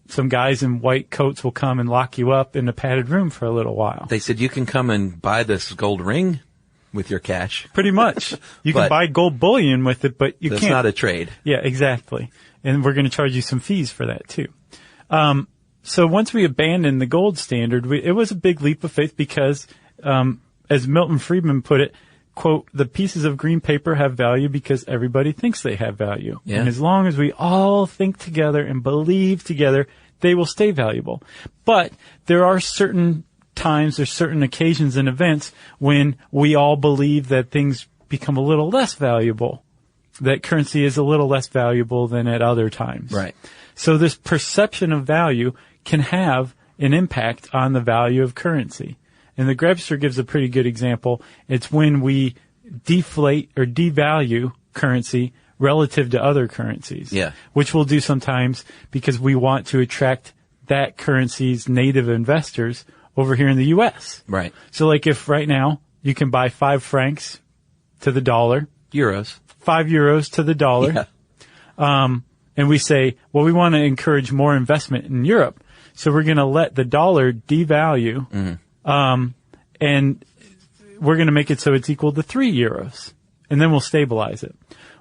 Some guys in white coats will come and lock you up in a padded room for a little while. They said, you can come and buy this gold ring? with your cash. Pretty much. You can buy gold bullion with it, but you can't. It's not a trade. Yeah, exactly. And we're going to charge you some fees for that too. So once we abandoned the gold standard, it was a big leap of faith because, as Milton Friedman put it, quote, the pieces of green paper have value because everybody thinks they have value. Yeah. And as long as we all think together and believe together, they will stay valuable. But there are certain times, there's certain occasions and events when we all believe that things become a little less valuable, that currency is a little less valuable than at other times. Right. So this perception of value can have an impact on the value of currency. And the Grebster gives a pretty good example. It's when we deflate or devalue currency relative to other currencies. Yeah. Which we'll do sometimes because we want to attract that currency's native investors over here in the U.S. Right. So like if right now you can buy 5 francs to the dollar. Euros. 5 euros to the dollar. Yeah. And we say, well, we want to encourage more investment in Europe. So we're going to let the dollar devalue. Mm-hmm. And we're going to make it so it's equal to 3 euros. And then we'll stabilize it.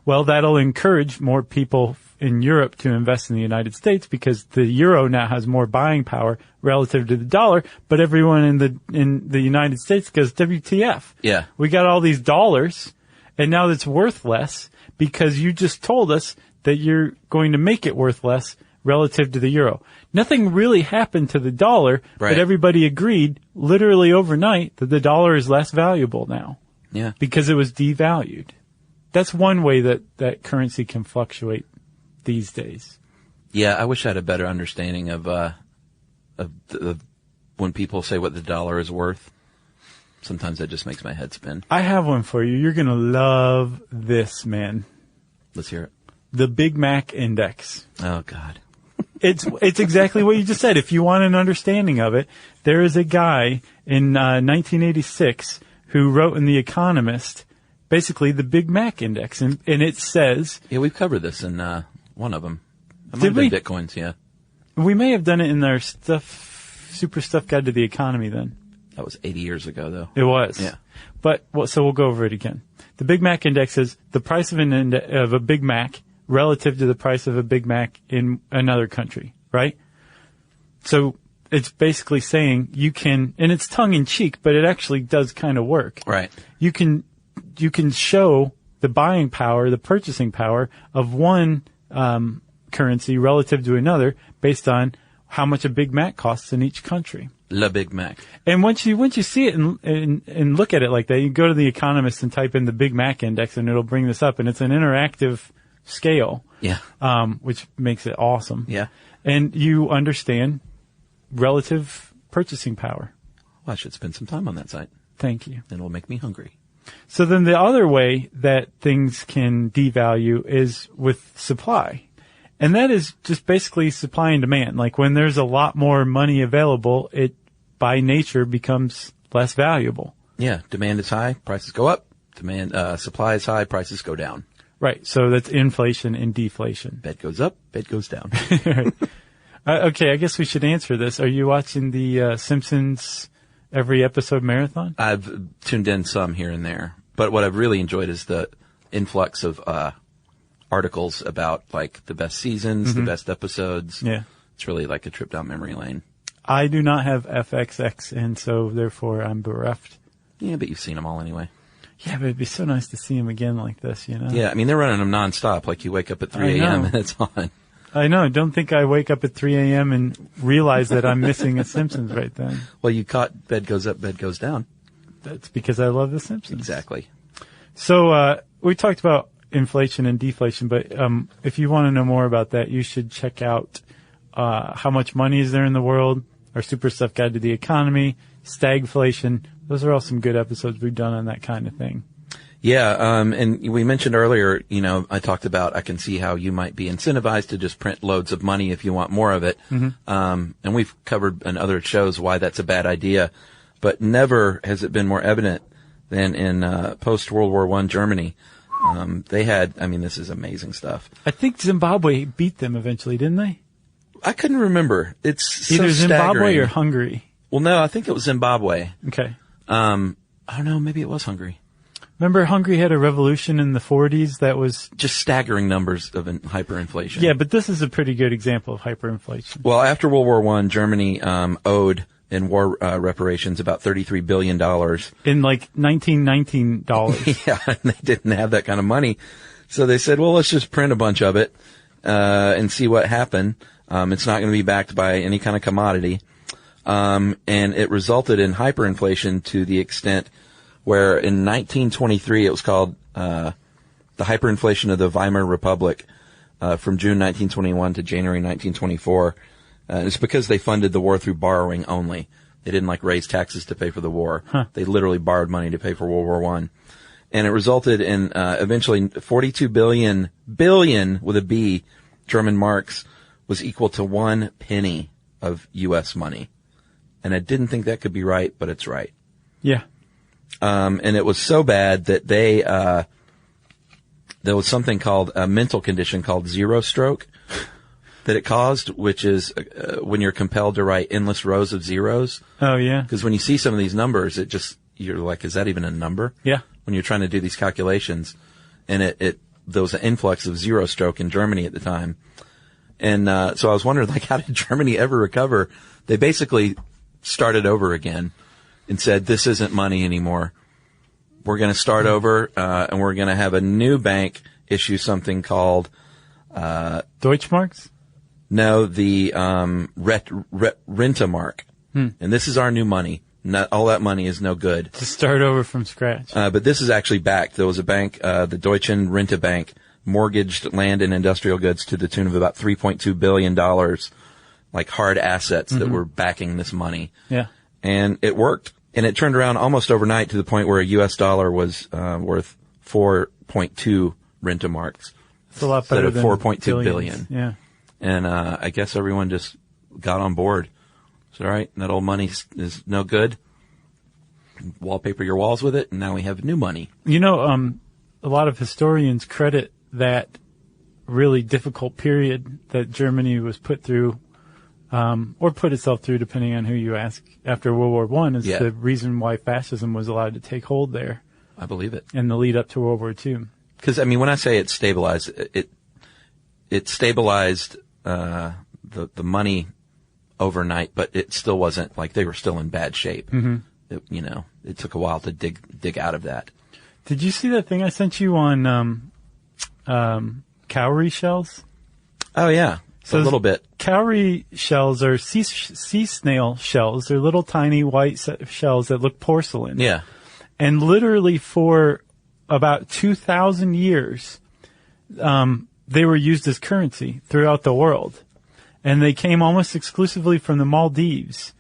Well, that'll encourage more people in Europe to invest in the United States because the euro now has more buying power relative to the dollar, but everyone in the United States goes, WTF. Yeah. We got all these dollars and now it's worth less because you just told us that you're going to make it worth less relative to the euro. Nothing really happened to the dollar, right. But everybody agreed literally overnight that the dollar is less valuable now. Yeah. Because it was devalued. That's one way that currency can fluctuate these days. Yeah, I wish I had a better understanding of when people say what the dollar is worth. Sometimes that just makes my head spin. I have one for you. You're going to love this, man. Let's hear it. The Big Mac Index. Oh, God. It's exactly what you just said. If you want an understanding of it, there is a guy in 1986 who wrote in The Economist basically the Big Mac Index, and it says... Yeah, we've covered this in one of them. It might Did have we? been Bitcoins, yeah. We may have done it in our Super Stuff Guide to the Economy then. That was 80 years ago, though. It was. Yeah. But, so we'll go over it again. The Big Mac Index is the price of a Big Mac relative to the price of a Big Mac in another country, right? So it's basically saying you can, and it's tongue in cheek, but it actually does kind of work. Right. You can show the buying power, the purchasing power of one currency relative to another based on how much a Big Mac costs in each country. La Big Mac. And once you see it and look at it like that, you go to The Economist and type in the Big Mac Index and it'll bring this up, and it's an interactive scale. Yeah. Which makes it awesome. Yeah. And you understand relative purchasing power. Well, I should spend some time on that site. Thank you. Then it'll make me hungry. So then the other way that things can devalue is with supply. And that is just basically supply and demand. Like when there's a lot more money available, it by nature becomes less valuable. Yeah. Demand is high, prices go up. Supply is high, prices go down. Right. So that's inflation and deflation. Bed goes up, bed goes down. Okay. I guess we should answer this. Are you watching the Simpsons every episode marathon? I've tuned in some here and there, but what I've really enjoyed is the influx of articles about like the best seasons, the best episodes. Yeah. It's really like a trip down memory lane. I do not have FXX, and so therefore I'm bereft. Yeah, but you've seen them all anyway. Yeah, but it'd be so nice to see him again like this, you know? Yeah, I mean, they're running them nonstop. Like you wake up at 3 a.m. and it's on. I know. Don't think I wake up at 3 a.m. and realize that I'm missing a Simpsons right then. Well, you caught bed goes up, bed goes down. That's because I love the Simpsons. Exactly. So we talked about inflation and deflation, but if you want to know more about that, you should check out How Much Money Is There in the World, our Super Stuff Guide to the Economy, Stagflation. Those are all some good episodes we've done on that kind of thing. Yeah, and we mentioned earlier, I talked about I can see how you might be incentivized to just print loads of money if you want more of it. Mm-hmm. And we've covered in other shows why that's a bad idea, but never has it been more evident than in post-World War I Germany. They had, this is amazing stuff. I think Zimbabwe beat them eventually, didn't they? I couldn't remember. It's either so Zimbabwe staggering. or Hungary. Well, no, I think it was Zimbabwe. Okay. I don't know, maybe it was Hungary. Remember Hungary had a revolution in the 40s that was... Just staggering numbers of hyperinflation. Yeah, but this is a pretty good example of hyperinflation. Well, after World War I, Germany owed in war reparations about $33 billion. In like 1919 dollars. Yeah, and they didn't have that kind of money. So they said, well, let's just print a bunch of it and see what happened. It's not going to be backed by any kind of commodity. And it resulted in hyperinflation to the extent where in 1923 it was called the hyperinflation of the Weimar Republic from June 1921 to January 1924. It's because they funded the war through borrowing only. They didn't raise taxes to pay for the war. Huh. They literally borrowed money to pay for World War I. And it resulted in eventually 42 billion with a B German marks was equal to 1 penny of U.S. money. And I didn't think that could be right, but it's right. Yeah. And it was so bad that there was something called a mental condition called zero stroke that it caused, which is when you're compelled to write endless rows of zeros. Oh, yeah. Because when you see some of these numbers, you're like, is that even a number? Yeah. When you're trying to do these calculations. And there was an influx of zero stroke in Germany at the time. And so I was wondering, how did Germany ever recover? They basically started over again and said, this isn't money anymore. We're going to start over, and we're going to have a new bank issue something called Deutschmarks? No, the Rentemark. And this is our new money. Not all that money is no good. To start over from scratch. But this is actually backed. There was a bank, the Deutschen Rente Bank, mortgaged land and industrial goods to the tune of about $3.2 billion, hard assets that were backing this money. Yeah. And it worked. And it turned around almost overnight to the point where a U.S. dollar was worth 4.2 Rentemarks. It's a lot better instead of 4.2 billion. Yeah. And I guess everyone just got on board. So, all right, that old money is no good. Wallpaper your walls with it, and now we have new money. You know, a lot of historians credit that really difficult period that Germany was put through, or put itself through, depending on who you ask, after World War I, is the reason why fascism was allowed to take hold there. I believe it. In the lead up to World War II. Because, when I say it stabilized, it stabilized the money overnight, but it still wasn't they were still in bad shape. Mm-hmm. It took a while to dig out of that. Did you see that thing I sent you on cowrie shells? Oh yeah, so a little bit. Cowrie shells are sea snail shells. They're little tiny white shells that look porcelain. Yeah, and literally for about 2,000 years, they were used as currency throughout the world. And they came almost exclusively from the Maldives.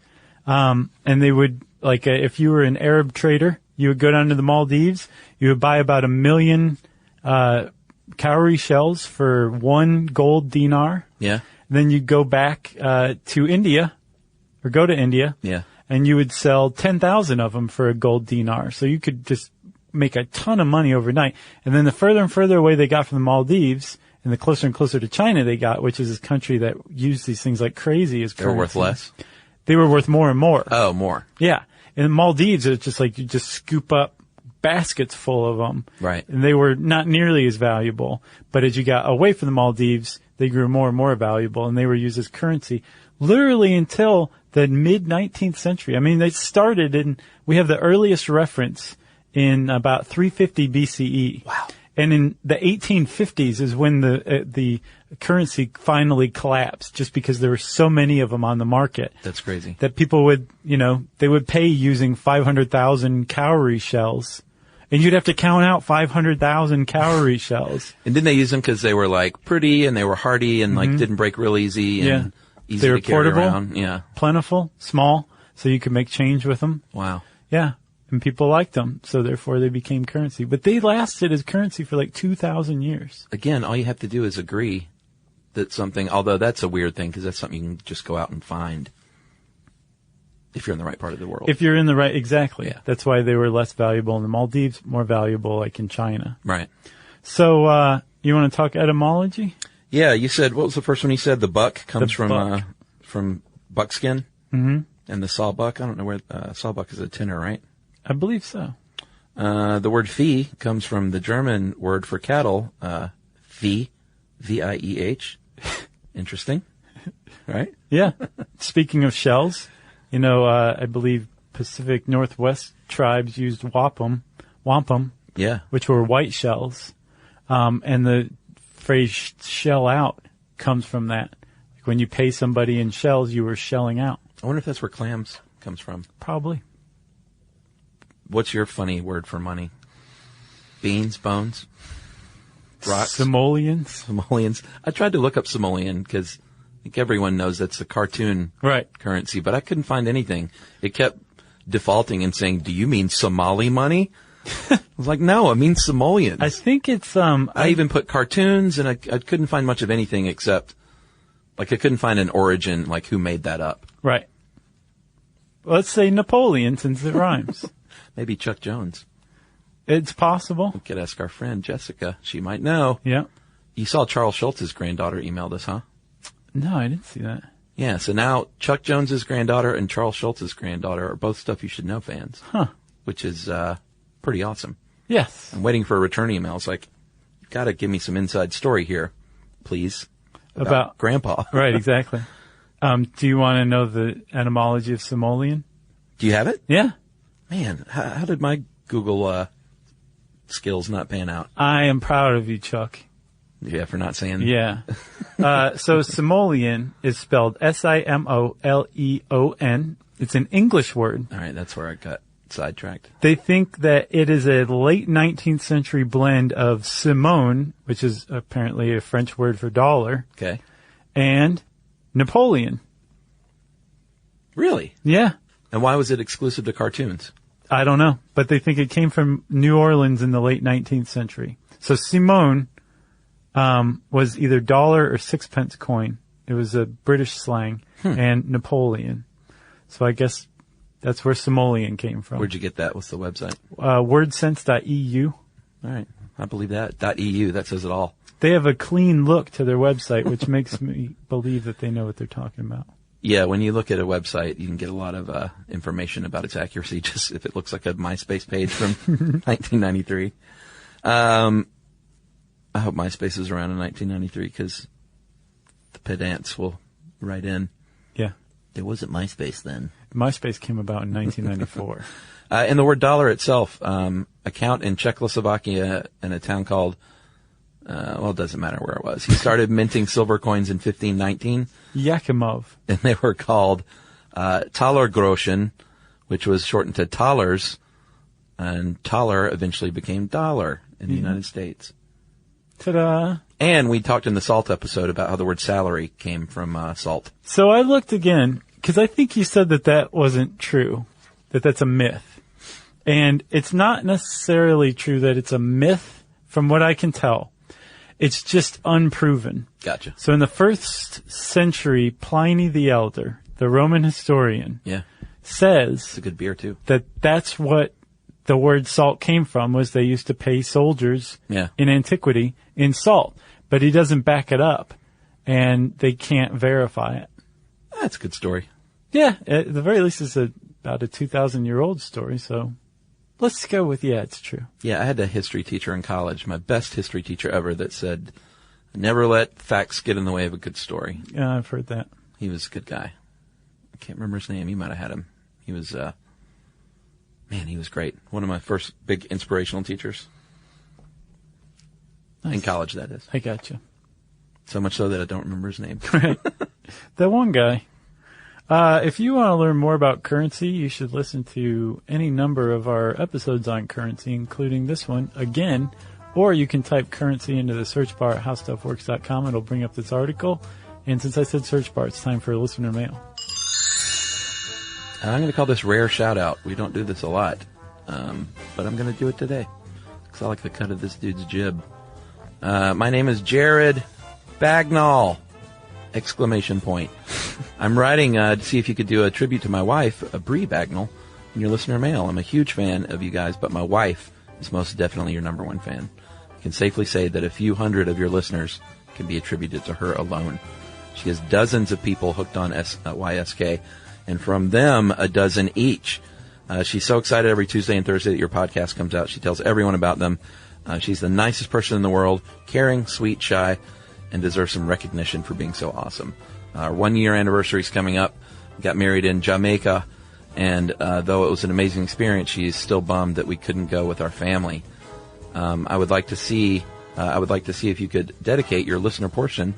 And they would, if you were an Arab trader, you would go down to the Maldives, you would buy about 1 million, cowrie shells for 1 gold dinar. Yeah. Then you'd go back, to India, or go to India. Yeah. And you would sell 10,000 of them for a gold dinar. So you could just make a ton of money overnight. And then the further and further away they got from the Maldives, and the closer and closer to China they got, which is this country that used these things like crazy as currency. They were worth less? They were worth more and more. Oh, more. Yeah. In the Maldives, it's just you just scoop up baskets full of them. Right. And they were not nearly as valuable. But as you got away from the Maldives, they grew more and more valuable, and they were used as currency literally until the mid-19th century. They started we have the earliest reference in about 350 BCE. Wow. And in the 1850s is when the currency finally collapsed, just because there were so many of them on the market. That's crazy. That people would, they would pay using 500,000 cowrie shells. And you'd have to count out 500,000 cowrie shells. And didn't they use them because they were pretty and they were hardy and didn't break real easy and easy they were to carry portable, around? Yeah. Plentiful, small, so you could make change with them. Wow. Yeah. And people liked them, so therefore they became currency. But they lasted as currency for 2,000 years. Again, all you have to do is agree that something, although that's a weird thing because that's something you can just go out and find if you're in the right part of the world. If you're in the right, exactly. Yeah. That's why they were less valuable in the Maldives, more valuable in China. Right. So, you want to talk etymology? Yeah, you said, what was the first one you said? The buck comes from buckskin? Mm-hmm. And the sawbuck, I don't know where, sawbuck is a tenor, right? I believe so. The word Vieh comes from the German word for cattle, Vieh, V-I-E-H. Interesting, right? Yeah. Speaking of shells, I believe Pacific Northwest tribes used wampum, Yeah. which were white shells. And the phrase shell out comes from that. Like when you pay somebody in shells, you were shelling out. I wonder if that's where clams comes from. Probably. What's your funny word for money? Beans, bones, rocks? Simoleons. Simoleons. I tried to look up simoleon because I think everyone knows that's a cartoon Right. currency, but I couldn't find anything. It kept defaulting and saying, "Do you mean Somali money?" I was like, "No, I mean simoleons." I think it's, I even put cartoons, and I couldn't find much of anything except, I couldn't find an origin, who made that up. right. Let's say Napoleon since it rhymes. Maybe Chuck Jones. It's possible. We could ask our friend Jessica. She might know. Yeah. You saw Charles Schultz's granddaughter emailed us, huh? No, I didn't see that. Yeah, so now Chuck Jones's granddaughter and Charles Schultz's granddaughter are both Stuff You Should Know fans. Huh. Which is pretty awesome. Yes. I'm waiting for a return email. It's like, gotta give me some inside story here, please. About Grandpa. Right, exactly. Do you want to know the etymology of simoleon? Do you have it? Yeah. Man, how did my Google skills not pan out? I am proud of you, Chuck. Yeah, for not saying. Yeah. So simoleon is spelled S-I-M-O-L-E-O-N. It's an English word. All right, that's where I got sidetracked. They think that it is a late 19th century blend of Simone, which is apparently a French word for dollar, Okay. and Napoleon. Really? Yeah. And why was it exclusive to cartoons? I don't know, but they think it came from New Orleans in the late 19th century. So Simone was either dollar or sixpence coin. It was a British slang, and Napoleon. So I guess that's where simoleon came from. Where'd you get that? What's the website? Wordsense.eu. All right. I believe that. .eu, that says it all. They have a clean look to their website, which makes me believe that they know what they're talking about. Yeah, when you look at a website, you can get a lot of information about its accuracy just if it looks like a MySpace page from 1993. I hope MySpace is around in 1993 because the pedants will write in. Yeah. It wasn't MySpace then. MySpace came about in 1994. And the word dollar itself, a count in Czechoslovakia in a town called, it doesn't matter where it was. He started minting silver coins in 1519. Yakimov. And they were called Talergroschen, which was shortened to Talers, and Taler eventually became dollar in the United States. Ta-da! And we talked in the salt episode about how the word salary came from salt. So I looked again, because I think you said that wasn't true, that's a myth. And it's not necessarily true that it's a myth, from what I can tell. It's just unproven. Gotcha. So in the 1st century, Pliny the Elder, the Roman historian, says It's a good beer, too. that's what the word salt came from, was they used to pay soldiers in antiquity in salt. But he doesn't back it up, and they can't verify it. That's a good story. Yeah, at the very least, it's about a 2,000-year-old story, so let's go with, it's true. Yeah, I had a history teacher in college, my best history teacher ever, that said, never let facts get in the way of a good story. Yeah, I've heard that. He was a good guy. I can't remember his name. You might have had him. He was, he was great. One of my first big inspirational teachers. Nice. In college, that is. I gotcha. So much so that I don't remember his name. Right. That one guy. If you want to learn more about currency, you should listen to any number of our episodes on currency, including this one, again, or you can type currency into the search bar at howstuffworks.com. It'll bring up this article. And since I said search bar, it's time for listener mail. I'm going to call this rare shout out. We don't do this a lot. But I'm going to do it today because I like the cut of this dude's jib. My name is Jared Bagnall! ! I'm writing to see if you could do a tribute to my wife, Bree Bagnall, in your listener mail. I'm a huge fan of you guys, but my wife is most definitely your number one fan. I can safely say that a few hundred of your listeners can be attributed to her alone. She has dozens of people hooked on YSK, and from them, a dozen each. She's so excited every Tuesday and Thursday that your podcast comes out. She tells everyone about them. She's the nicest person in the world, caring, sweet, shy, and deserves some recognition for being so awesome. Our 1-year anniversary is coming up. We got married in Jamaica, and though it was an amazing experience, she's still bummed that we couldn't go with our family. I would like to see if you could dedicate your listener portion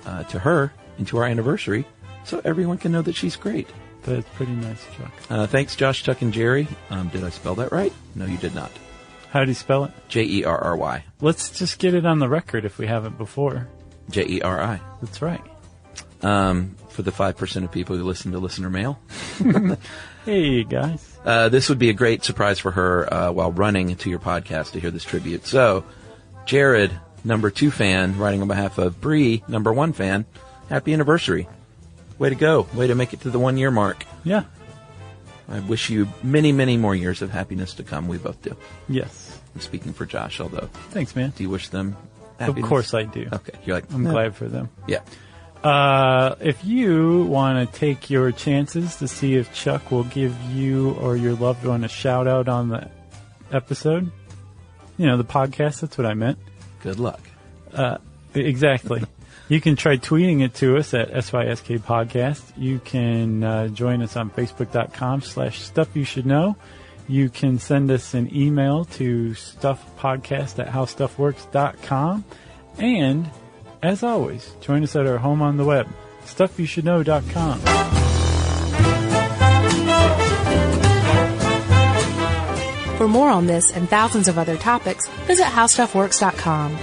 to her and to our anniversary, so everyone can know that she's great. That's pretty nice, Chuck. Thanks, Josh, Chuck, and Jerry. Did I spell that right? No, you did not. How do you spell it? Jerry. Let's just get it on the record if we haven't before. Jeri. That's right. For the 5% of people who listen to listener mail. Hey, guys. This would be a great surprise for her while running to your podcast to hear this tribute. So, Jared, number 2 fan, writing on behalf of Bree, number 1 fan, happy anniversary. Way to go. Way to make it to the 1-year mark. Yeah. I wish you many, many more years of happiness to come. We both do. Yes. I'm speaking for Josh, although. Thanks, man. Do you wish them happiness? Of course I do. Okay. You're like, I'm glad for them. Yeah. If you want to take your chances to see if Chuck will give you or your loved one a shout out on the episode, the podcast, that's what I meant. Good luck. Exactly. You can try tweeting it to us at SYSK Podcast. You can join us on Facebook.com/StuffYouShouldKnow. You can send us an email to stuffpodcast@howstuffworks.com. And, as always, join us at our home on the web, StuffYouShouldKnow.com. For more on this and thousands of other topics, visit howstuffworks.com.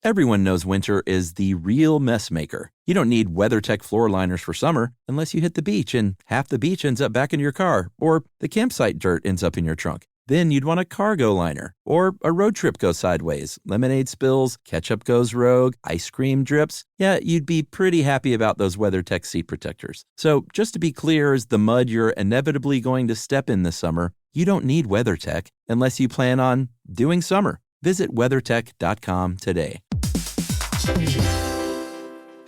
Everyone knows winter is the real mess maker. You don't need WeatherTech floor liners for summer unless you hit the beach and half the beach ends up back in your car, or the campsite dirt ends up in your trunk. Then you'd want a cargo liner, or a road trip goes sideways, lemonade spills, ketchup goes rogue, ice cream drips. Yeah, you'd be pretty happy about those WeatherTech seat protectors. So just to be clear, as the mud you're inevitably going to step in this summer, you don't need WeatherTech unless you plan on doing summer. Visit WeatherTech.com today.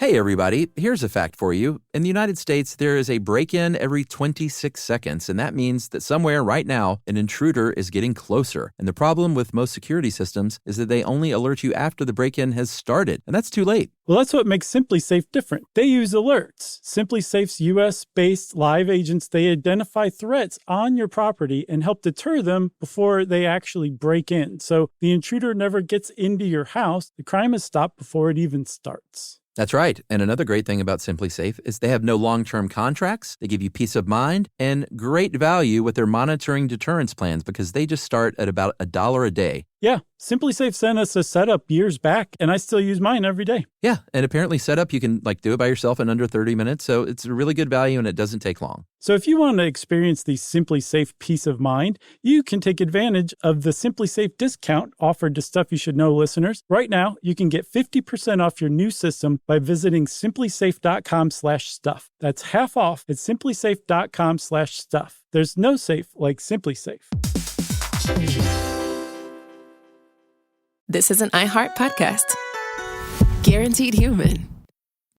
Hey everybody, here's a fact for you. In the United States, there is a break-in every 26 seconds, and that means that somewhere right now, an intruder is getting closer. And the problem with most security systems is that they only alert you after the break-in has started, and that's too late. Well, that's what makes SimpliSafe different. They use alerts. SimpliSafe's U.S.-based live agents, they identify threats on your property and help deter them before they actually break in. So the intruder never gets into your house. The crime is stopped before it even starts. That's right. And another great thing about SimpliSafe is they have no long-term contracts. They give you peace of mind and great value with their monitoring deterrence plans because they just start at about $1 a day. Yeah, SimpliSafe sent us a setup years back, and I still use mine every day. Yeah, and apparently setup, you can do it by yourself in under 30 minutes, so it's a really good value and it doesn't take long. So if you want to experience the SimpliSafe peace of mind, you can take advantage of the SimpliSafe discount offered to Stuff You Should Know listeners. Right now, you can get 50% off your new system by visiting simplisafe.com/stuff. That's half off at simplisafe.com/stuff. There's no safe like SimpliSafe. This is an iHeart podcast. Guaranteed human.